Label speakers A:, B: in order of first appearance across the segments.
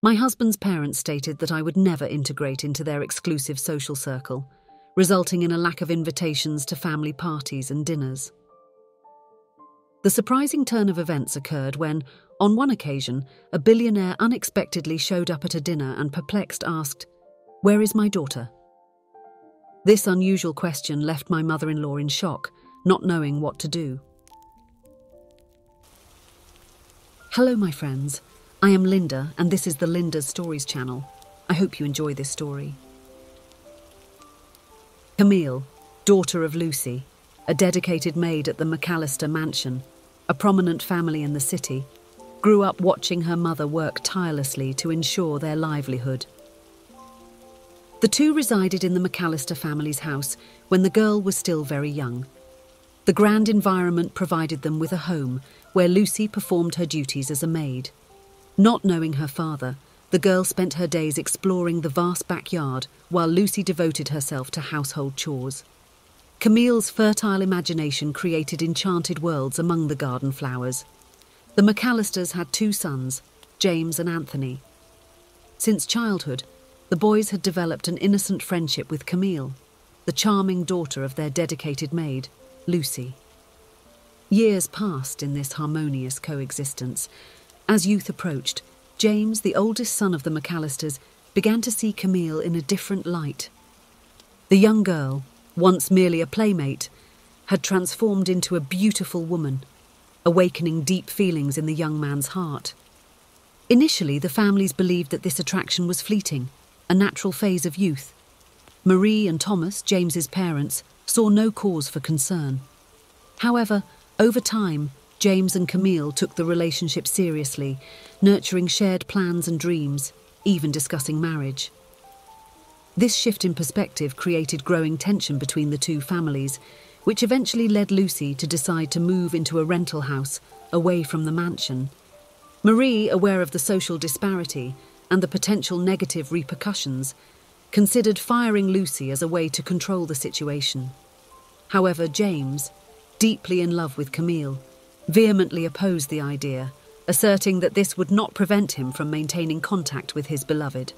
A: My husband's parents stated that I would never integrate into their exclusive social circle, resulting in a lack of invitations to family parties and dinners. The surprising turn of events occurred when, on one occasion, a billionaire unexpectedly showed up at a dinner and perplexed asked, "Where is my daughter?" This unusual question left my mother-in-law in shock, not knowing what to do. Hello, my friends. I am Linda, and this is the Linda's Stories channel. I hope you enjoy this story. Camille, daughter of Lucy, a dedicated maid at the McAllister mansion, a prominent family in the city, grew up watching her mother work tirelessly to ensure their livelihood. The two resided in the McAllister family's house when the girl was still very young. The grand environment provided them with a home where Lucy performed her duties as a maid. Not knowing her father, the girl spent her days exploring the vast backyard while Lucy devoted herself to household chores. Camille's fertile imagination created enchanted worlds among the garden flowers. The McAllisters had two sons, James and Anthony. Since childhood, the boys had developed an innocent friendship with Camille, the charming daughter of their dedicated maid, Lucy. Years passed in this harmonious coexistence. As youth approached, James, the oldest son of the McAllisters, began to see Camille in a different light. The young girl, once merely a playmate, had transformed into a beautiful woman, awakening deep feelings in the young man's heart. Initially, the families believed that this attraction was fleeting, a natural phase of youth. Marie and Thomas, James's parents, saw no cause for concern. However, over time, James and Camille took the relationship seriously, nurturing shared plans and dreams, even discussing marriage. This shift in perspective created growing tension between the two families, which eventually led Lucy to decide to move into a rental house away from the mansion. Marie, aware of the social disparity and the potential negative repercussions, considered firing Lucy as a way to control the situation. However, James, deeply in love with Camille, vehemently opposed the idea, asserting that this would not prevent him from maintaining contact with his beloved.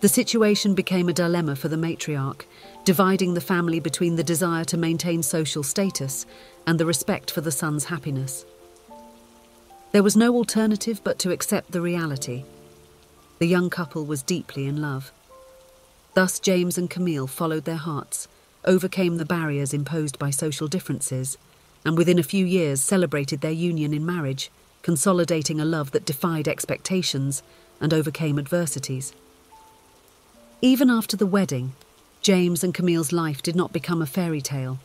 A: The situation became a dilemma for the matriarch, dividing the family between the desire to maintain social status and the respect for the son's happiness. There was no alternative but to accept the reality. The young couple was deeply in love. Thus, James and Camille followed their hearts, overcame the barriers imposed by social differences, and within a few years celebrated their union in marriage, consolidating a love that defied expectations and overcame adversities. Even after the wedding, James and Camille's life did not become a fairy tale.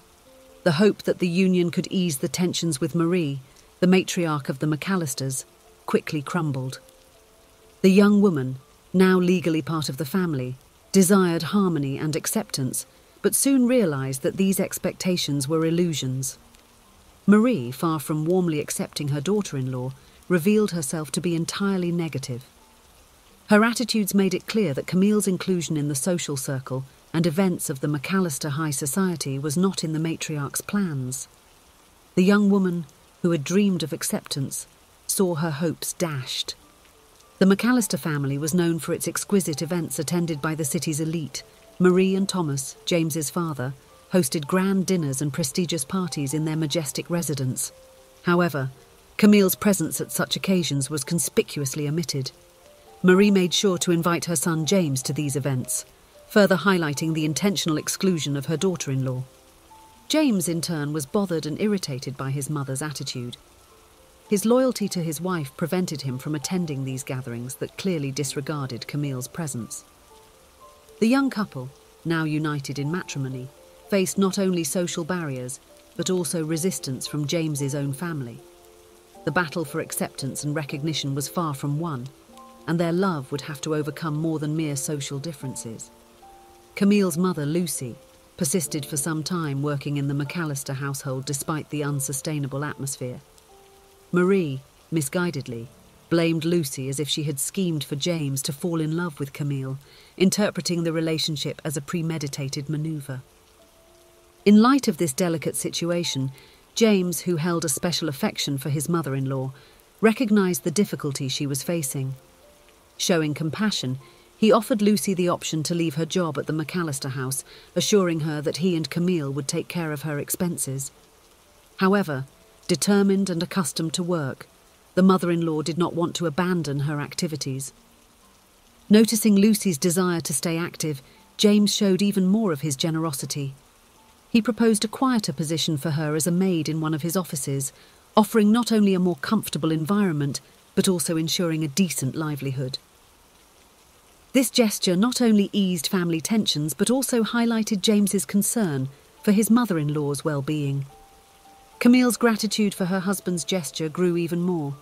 A: The hope that the union could ease the tensions with Marie, the matriarch of the McAllisters, quickly crumbled. The young woman, now legally part of the family, desired harmony and acceptance, but soon realized that these expectations were illusions. Marie, far from warmly accepting her daughter-in-law, revealed herself to be entirely negative. Her attitudes made it clear that Camille's inclusion in the social circle and events of the McAllister high society was not in the matriarch's plans. The young woman, who had dreamed of acceptance, saw her hopes dashed. The McAllister family was known for its exquisite events attended by the city's elite. Marie and Thomas, James's father, hosted grand dinners and prestigious parties in their majestic residence. However, Camille's presence at such occasions was conspicuously omitted. Marie made sure to invite her son James to these events, further highlighting the intentional exclusion of her daughter-in-law. James, in turn, was bothered and irritated by his mother's attitude. His loyalty to his wife prevented him from attending these gatherings that clearly disregarded Camille's presence. The young couple, now united in matrimony, faced not only social barriers, but also resistance from James's own family. The battle for acceptance and recognition was far from won, and their love would have to overcome more than mere social differences. Camille's mother, Lucy, persisted for some time working in the McAllister household despite the unsustainable atmosphere. Marie, misguidedly, blamed Lucy as if she had schemed for James to fall in love with Camille, interpreting the relationship as a premeditated maneuver. In light of this delicate situation, James, who held a special affection for his mother-in-law, recognized the difficulty she was facing. Showing compassion, he offered Lucy the option to leave her job at the McAllister house, assuring her that he and Camille would take care of her expenses. However, determined and accustomed to work, the mother-in-law did not want to abandon her activities. Noticing Lucy's desire to stay active, James showed even more of his generosity. He proposed a quieter position for her as a maid in one of his offices, offering not only a more comfortable environment, but also ensuring a decent livelihood. This gesture not only eased family tensions, but also highlighted James's concern for his mother-in-law's well-being. Camille's gratitude for her husband's gesture grew even more,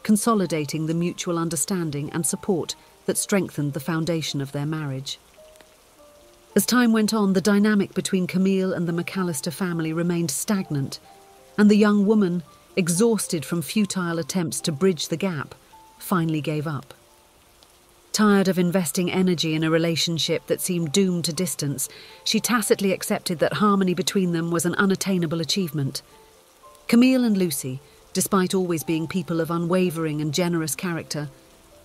A: consolidating the mutual understanding and support that strengthened the foundation of their marriage. As time went on, the dynamic between Camille and the McAllister family remained stagnant, and the young woman, exhausted from futile attempts to bridge the gap, finally gave up. Tired of investing energy in a relationship that seemed doomed to distance, she tacitly accepted that harmony between them was an unattainable achievement. Camille and Lucy, despite always being people of unwavering and generous character,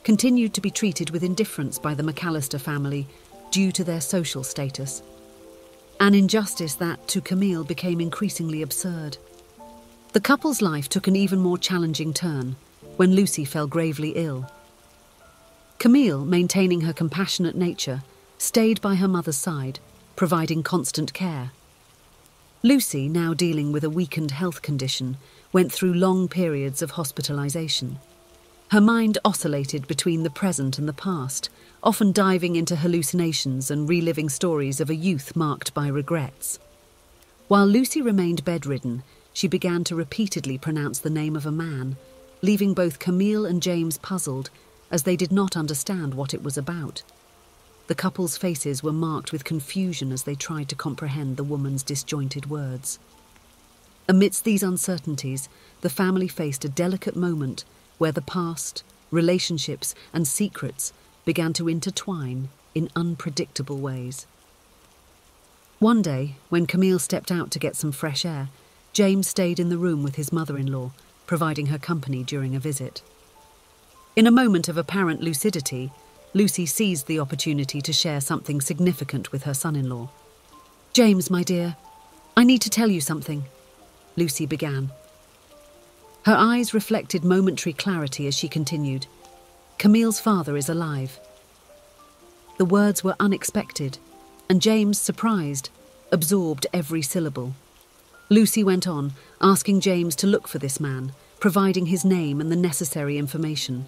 A: continued to be treated with indifference by the McAllister family due to their social status. An injustice that, to Camille, became increasingly absurd. The couple's life took an even more challenging turn when Lucy fell gravely ill. Camille, maintaining her compassionate nature, stayed by her mother's side, providing constant care. Lucy, now dealing with a weakened health condition, went through long periods of hospitalization. Her mind oscillated between the present and the past, often diving into hallucinations and reliving stories of a youth marked by regrets. While Lucy remained bedridden, she began to repeatedly pronounce the name of a man, leaving both Camille and James puzzled, as they did not understand what it was about. The couple's faces were marked with confusion as they tried to comprehend the woman's disjointed words. Amidst these uncertainties, the family faced a delicate moment where the past, relationships, and secrets began to intertwine in unpredictable ways. One day, when Camille stepped out to get some fresh air, James stayed in the room with his mother-in-law, providing her company during a visit. In a moment of apparent lucidity, Lucy seized the opportunity to share something significant with her son-in-law. "James, my dear, I need to tell you something," Lucy began. Her eyes reflected momentary clarity as she continued. "Camille's father is alive." The words were unexpected, and James, surprised, absorbed every syllable. Lucy went on, asking James to look for this man, providing his name and the necessary information.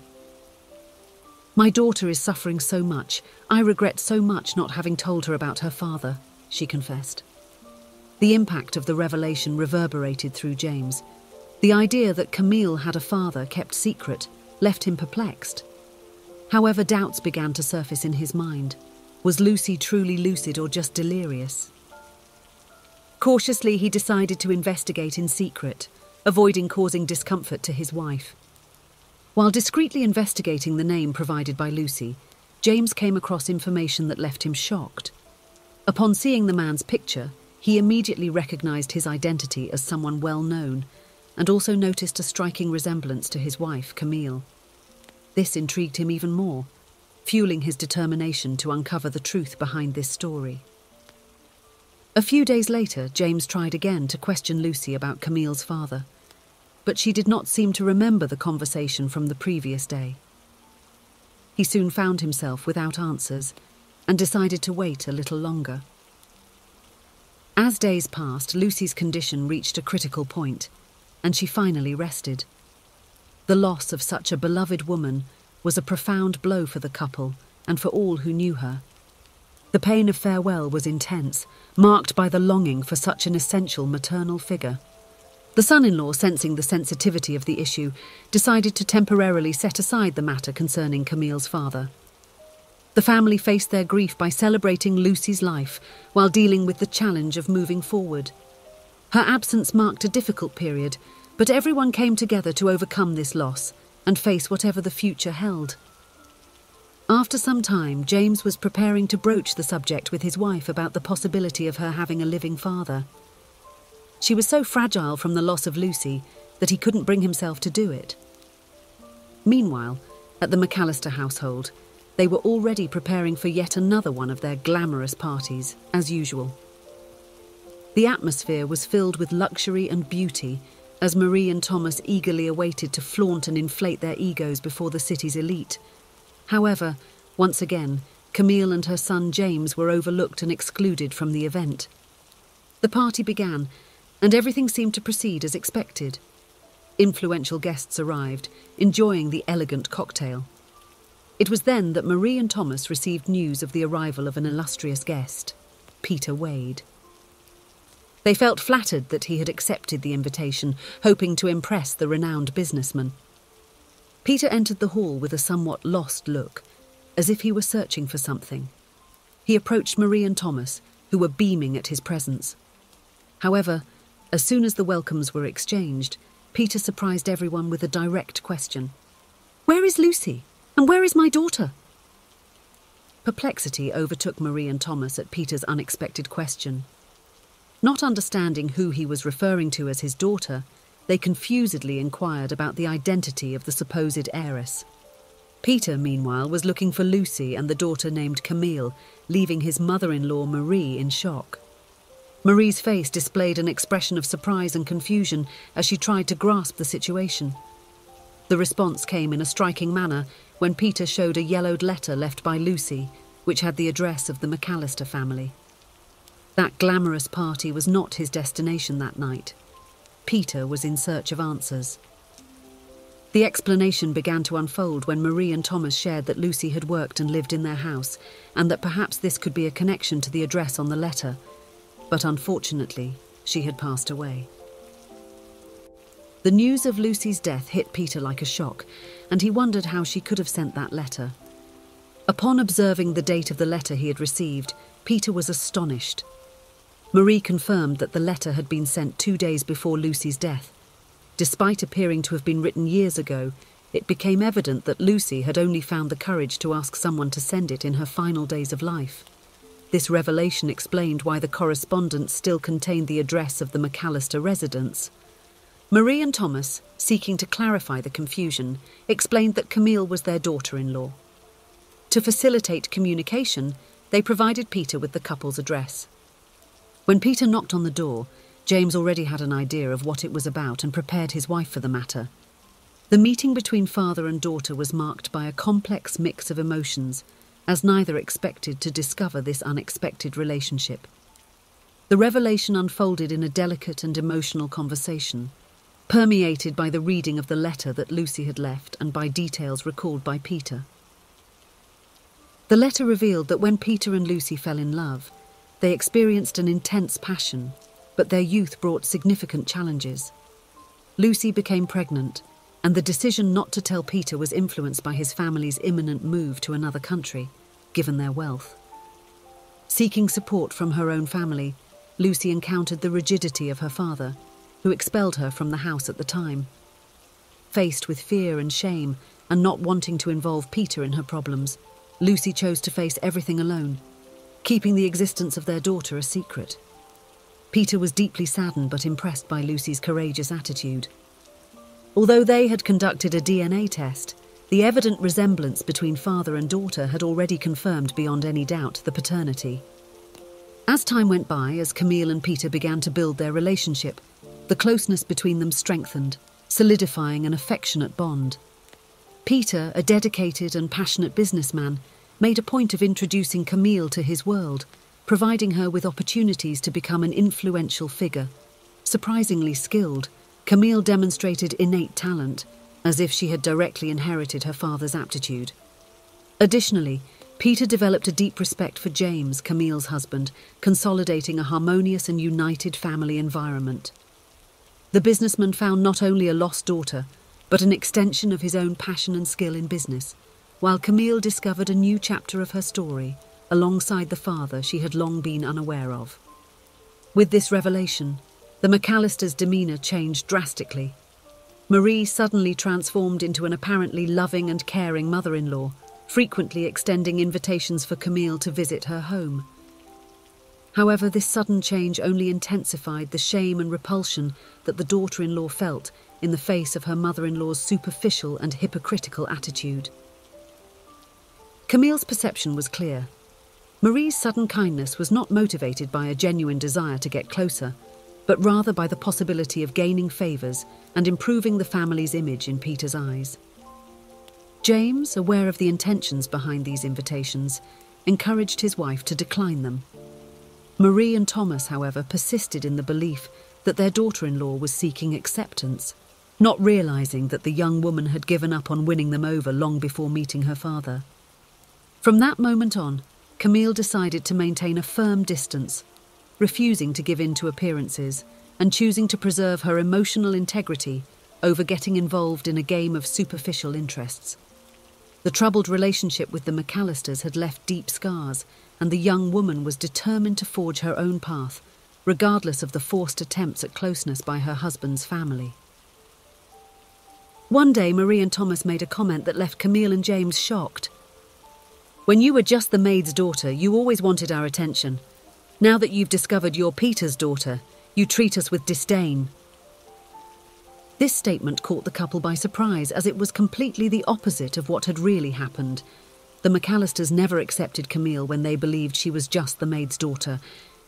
A: "My daughter is suffering so much. I regret so much not having told her about her father," she confessed. The impact of the revelation reverberated through James. The idea that Camille had a father kept secret left him perplexed. However, doubts began to surface in his mind. Was Lucy truly lucid or just delirious? Cautiously, he decided to investigate in secret, avoiding causing discomfort to his wife. While discreetly investigating the name provided by Lucy, James came across information that left him shocked. Upon seeing the man's picture, he immediately recognized his identity as someone well known, and also noticed a striking resemblance to his wife, Camille. This intrigued him even more, fueling his determination to uncover the truth behind this story. A few days later, James tried again to question Lucy about Camille's father, but she did not seem to remember the conversation from the previous day. He soon found himself without answers and decided to wait a little longer. As days passed, Lucy's condition reached a critical point, and she finally rested. The loss of such a beloved woman was a profound blow for the couple and for all who knew her. The pain of farewell was intense, marked by the longing for such an essential maternal figure. The son-in-law, sensing the sensitivity of the issue, decided to temporarily set aside the matter concerning Camille's father. The family faced their grief by celebrating Lucy's life while dealing with the challenge of moving forward. Her absence marked a difficult period, but everyone came together to overcome this loss and face whatever the future held. After some time, James was preparing to broach the subject with his wife about the possibility of her having a living father. She was so fragile from the loss of Lucy that he couldn't bring himself to do it. Meanwhile, At the McAllister household, they were already preparing for yet another one of their glamorous parties, as usual. The atmosphere was filled with luxury and beauty as Marie and Thomas eagerly awaited to flaunt and inflate their egos before the city's elite. However, once again, Camille and her son James were overlooked and excluded from the event. The party began, and everything seemed to proceed as expected. Influential guests arrived, enjoying the elegant cocktail. It was then that Marie and Thomas received news of the arrival of an illustrious guest, Peter Wade. They felt flattered that he had accepted the invitation, hoping to impress the renowned businessman. Peter entered the hall with a somewhat lost look, as if he were searching for something. He approached Marie and Thomas, who were beaming at his presence. However, as soon as the welcomes were exchanged, Peter surprised everyone with a direct question. "Where is Lucy? And where is my daughter?" Perplexity overtook Marie and Thomas at Peter's unexpected question. Not understanding who he was referring to as his daughter, they confusedly inquired about the identity of the supposed heiress. Peter, meanwhile, was looking for Lucy and the daughter named Camille, leaving his mother-in-law Marie in shock. Marie's face displayed an expression of surprise and confusion as she tried to grasp the situation. The response came in a striking manner when Peter showed a yellowed letter left by Lucy, which had the address of the McAllister family. That glamorous party was not his destination that night. Peter was in search of answers. The explanation began to unfold when Marie and Thomas shared that Lucy had worked and lived in their house, and that perhaps this could be a connection to the address on the letter. But unfortunately, she had passed away. The news of Lucy's death hit Peter like a shock, and he wondered how she could have sent that letter. Upon observing the date of the letter he had received, Peter was astonished. Marie confirmed that the letter had been sent 2 days before Lucy's death. Despite appearing to have been written years ago, it became evident that Lucy had only found the courage to ask someone to send it in her final days of life. This revelation explained why the correspondence still contained the address of the McAllister residence. Marie and Thomas, seeking to clarify the confusion, explained that Camille was their daughter-in-law. To facilitate communication, they provided Peter with the couple's address. When Peter knocked on the door, James already had an idea of what it was about and prepared his wife for the matter. The meeting between father and daughter was marked by a complex mix of emotions, as neither expected to discover this unexpected relationship. The revelation unfolded in a delicate and emotional conversation, permeated by the reading of the letter that Lucy had left and by details recalled by Peter. The letter revealed that when Peter and Lucy fell in love, they experienced an intense passion, but their youth brought significant challenges. Lucy became pregnant, and the decision not to tell Peter was influenced by his family's imminent move to another country, given their wealth. Seeking support from her own family, Lucy encountered the rigidity of her father, who expelled her from the house at the time. Faced with fear and shame, and not wanting to involve Peter in her problems, Lucy chose to face everything alone, keeping the existence of their daughter a secret. Peter was deeply saddened but impressed by Lucy's courageous attitude. Although they had conducted a DNA test, the evident resemblance between father and daughter had already confirmed beyond any doubt the paternity. As time went by, as Camille and Peter began to build their relationship, the closeness between them strengthened, solidifying an affectionate bond. Peter, a dedicated and passionate businessman, made a point of introducing Camille to his world, providing her with opportunities to become an influential figure. Surprisingly skilled, Camille demonstrated innate talent, as if she had directly inherited her father's aptitude. Additionally, Peter developed a deep respect for James, Camille's husband, consolidating a harmonious and united family environment. The businessman found not only a lost daughter, but an extension of his own passion and skill in business, while Camille discovered a new chapter of her story, alongside the father she had long been unaware of. With this revelation, the McAllisters' demeanour changed drastically. Marie suddenly transformed into an apparently loving and caring mother-in-law, frequently extending invitations for Camille to visit her home. However, this sudden change only intensified the shame and repulsion that the daughter-in-law felt in the face of her mother-in-law's superficial and hypocritical attitude. Camille's perception was clear. Marie's sudden kindness was not motivated by a genuine desire to get closer, but rather by the possibility of gaining favours and improving the family's image in Peter's eyes. James, aware of the intentions behind these invitations, encouraged his wife to decline them. Marie and Thomas, however, persisted in the belief that their daughter-in-law was seeking acceptance, not realising that the young woman had given up on winning them over long before meeting her father. From that moment on, Camille decided to maintain a firm distance, refusing to give in to appearances and choosing to preserve her emotional integrity over getting involved in a game of superficial interests. The troubled relationship with the McAllisters had left deep scars, and the young woman was determined to forge her own path, regardless of the forced attempts at closeness by her husband's family. One day, Marie and Thomas made a comment that left Camille and James shocked. "When you were just the maid's daughter, you always wanted our attention. Now that you've discovered you're Peter's daughter, you treat us with disdain." This statement caught the couple by surprise, as it was completely the opposite of what had really happened. The McAllisters never accepted Camille when they believed she was just the maid's daughter.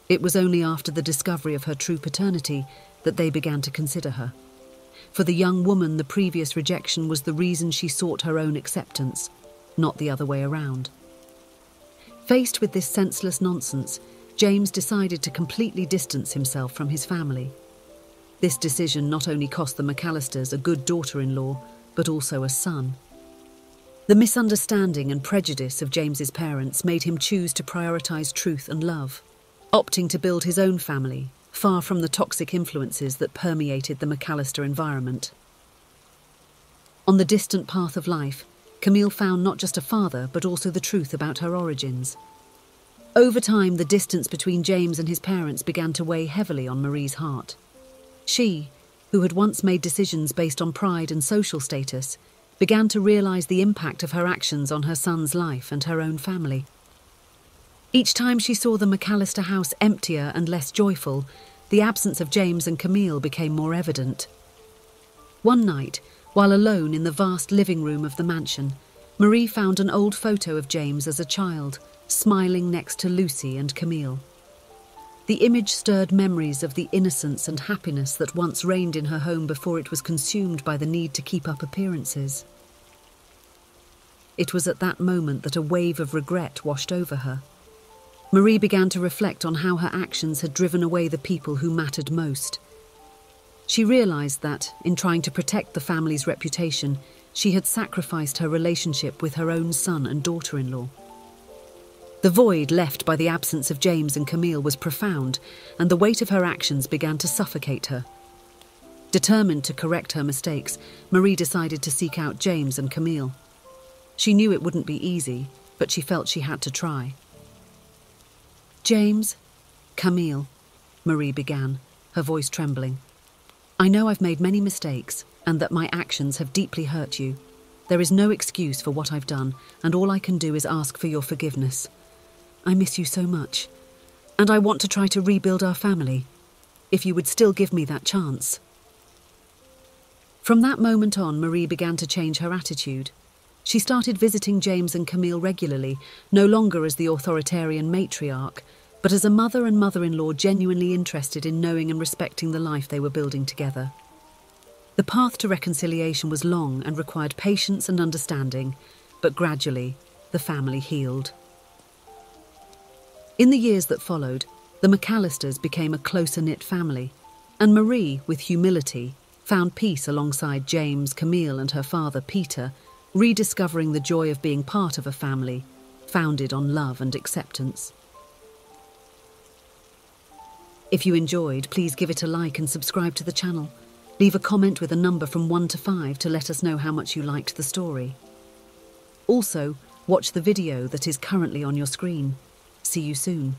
A: It was only after the discovery of her true paternity that they began to consider her. For the young woman, the previous rejection was the reason she sought her own acceptance, not the other way around. Faced with this senseless nonsense, James decided to completely distance himself from his family. This decision not only cost the McAllisters a good daughter-in-law, but also a son. The misunderstanding and prejudice of James's parents made him choose to prioritise truth and love, opting to build his own family, far from the toxic influences that permeated the McAllister environment. On the distant path of life, Camille found not just a father, but also the truth about her origins. Over time, the distance between James and his parents began to weigh heavily on Marie's heart. She, who had once made decisions based on pride and social status, began to realise the impact of her actions on her son's life and her own family. Each time she saw the McAllister house emptier and less joyful, the absence of James and Camille became more evident. One night, while alone in the vast living room of the mansion, Marie found an old photo of James as a child, smiling next to Lucy and Camille. The image stirred memories of the innocence and happiness that once reigned in her home before it was consumed by the need to keep up appearances. It was at that moment that a wave of regret washed over her. Marie began to reflect on how her actions had driven away the people who mattered most. She realised that, in trying to protect the family's reputation, she had sacrificed her relationship with her own son and daughter-in-law. The void left by the absence of James and Camille was profound, and the weight of her actions began to suffocate her. Determined to correct her mistakes, Marie decided to seek out James and Camille. She knew it wouldn't be easy, but she felt she had to try. "James, Camille," Marie began, her voice trembling. "I know I've made many mistakes, and that my actions have deeply hurt you. There is no excuse for what I've done, and all I can do is ask for your forgiveness. I miss you so much, and I want to try to rebuild our family, if you would still give me that chance." From that moment on, Marie began to change her attitude. She started visiting James and Camille regularly, no longer as the authoritarian matriarch, but as a mother and mother-in-law genuinely interested in knowing and respecting the life they were building together. The path to reconciliation was long and required patience and understanding, but gradually, the family healed. In the years that followed, the McAllisters became a closer-knit family, and Marie, with humility, found peace alongside James, Camille and her father Peter, rediscovering the joy of being part of a family, founded on love and acceptance. If you enjoyed, please give it a like and subscribe to the channel. Leave a comment with a number from 1 to 5 to let us know how much you liked the story. Also, watch the video that is currently on your screen. See you soon.